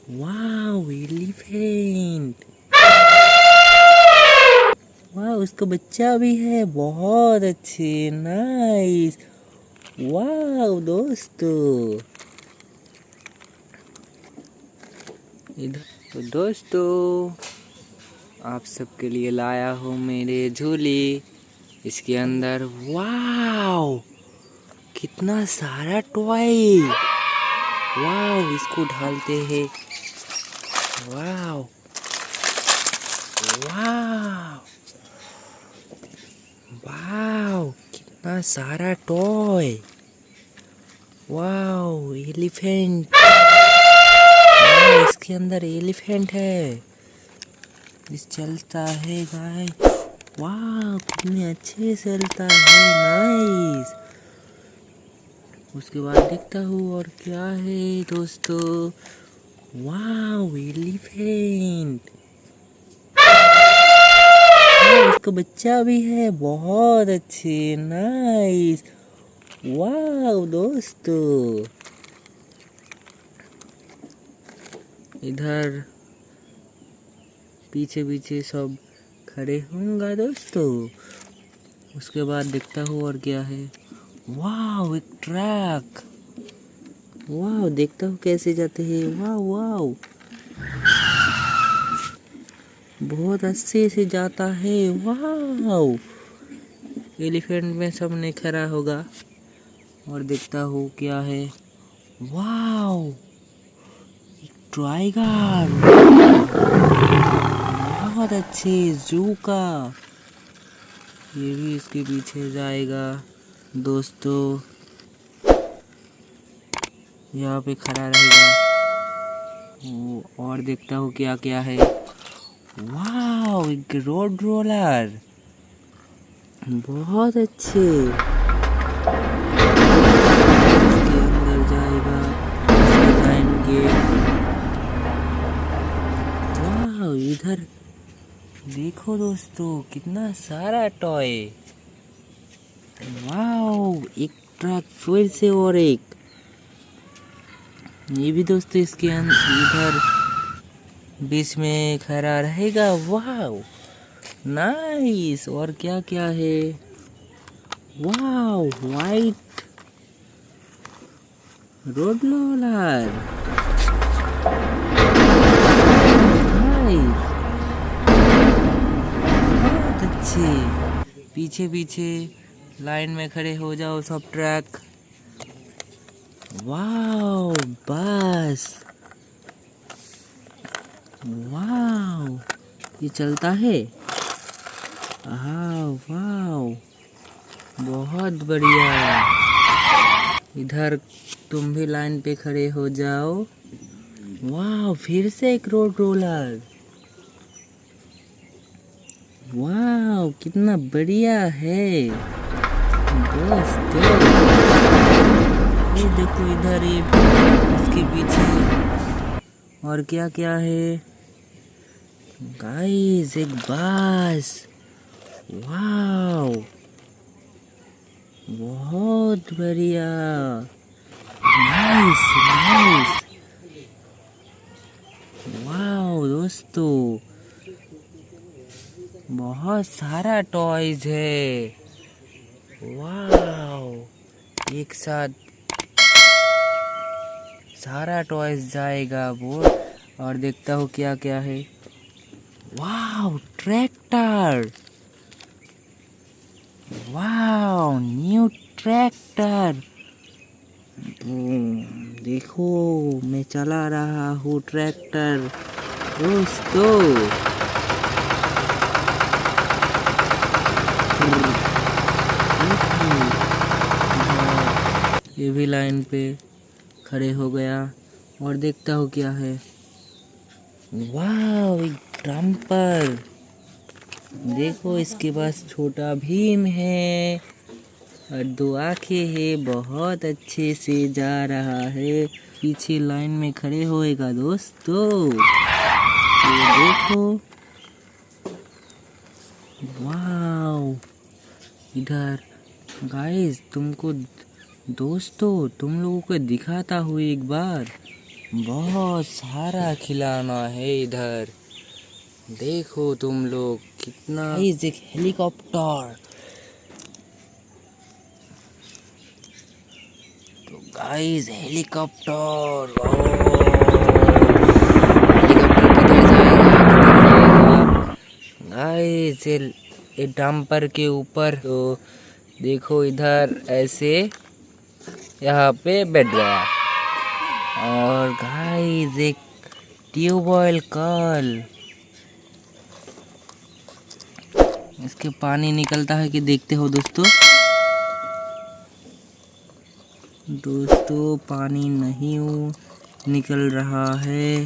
वाव elephant. वाह उसका बच्चा भी है, बहुत अच्छे, नाइस। वाह दोस्तों, इधर तो दोस्तों आप सबके लिए लाया हूँ मेरे झोले। इसके अंदर वाव कितना सारा टॉय। वाव इसको ढालते हैं। वाव वाव वाव कितना सारा टॉय। वाव एलिफेंट। इसके अंदर एलिफेंट है, इस चलता है गाइस। वाह कितने अच्छे से चलता है, नाइस। उसके बाद देखता हूँ और क्या है दोस्तों। वाह एलिफेंट। उसका बच्चा भी है, बहुत अच्छे, नाइस। वाह दोस्तों, इधर पीछे पीछे सब खड़े होंगे दोस्तों। उसके बाद देखता हूँ और क्या है। वाह एक ट्रक। वाह देखता हूँ कैसे जाते हैं। वाह वाह बहुत अच्छे से जाता है। वाह एलिफेंट में सब ने खड़ा होगा और देखता हूँ क्या है। वाह टाइगर, बहुत अच्छे जू का। ये भी इसके पीछे जाएगा दोस्तों, यहाँ पे खड़ा रहेगा। और देखता हूँ क्या क्या है। वाह एक रोड रोलर, बहुत अच्छे। इसके अंदर जाएगा लाइन के। वाह इधर देखो दोस्तों कितना सारा टॉय। वाह एक ट्रक फिर से और एक। ये भी दोस्तों इसके इधर बीच में खड़ा रहेगा। वाह नाइस। और क्या क्या है। वाह वाइट रोड रोलर, नाइस, बहुत अच्छे। पीछे पीछे लाइन में खड़े हो जाओ सब ट्रक। वाह बस। वाह ये चलता है। हाँ वाह बहुत बढ़िया। इधर तुम भी लाइन पे खड़े हो जाओ। वाह फिर से एक रोड रोलर। वाह कितना बढ़िया है दोस्तों। ये देखो इधर ये भी इसके पीछे। और क्या क्या है गाइस, एक बस। वाह बहुत बढ़िया, नाइस नाइस। वाह दोस्तों बहुत सारा टॉयज है। वाह एक साथ सारा टॉयज जाएगा वो। और देखता हूँ क्या क्या है। वाह ट्रैक्टर। वाह न्यू ट्रैक्टर। देखो मैं चला रहा हूँ ट्रैक्टर दोस्तों। ये भी लाइन पे खड़े हो गया। और देखता हूँ क्या है। वाह एक डंपर। देखो इसके पास छोटा भीम है और दो आंखें है, बहुत अच्छे से जा रहा है। पीछे लाइन में खड़े होएगा दोस्तों। ये देखो वाह। इधर गाइस तुमको दोस्तों तुम लोगों को दिखाता हूँ एक बार। बहुत सारा खिलौना है इधर। देखो तुम लोग कितना। एक हेलीकॉप्टर। तो गाइस हेलीकॉप्टर, हेलीकॉप्टर किधर जाएगा, किधर जाएगा गाइस? ये डंपर के ऊपर। तो देखो इधर ऐसे यहाँ पे बैठ गया। और गाइस एक ट्यूबवेल कल, इसके पानी निकलता है कि देखते हो दोस्तों। दोस्तों पानी नहीं निकल रहा है,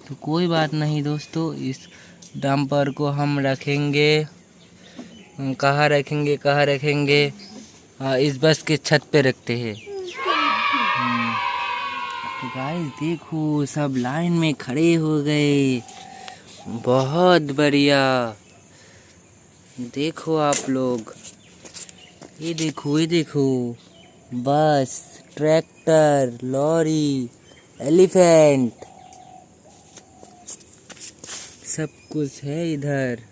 तो कोई बात नहीं दोस्तों। इस डंपर को हम रखेंगे, कहाँ रखेंगे, कहाँ रखेंगे? इस बस के छत पे रखते हैं। तो गाइस देखो सब लाइन में खड़े हो गए। बहुत बढ़िया। देखो आप लोग, ये देखो, ये देखो, बस, ट्रैक्टर, लॉरी, एलिफेंट, सब कुछ है इधर।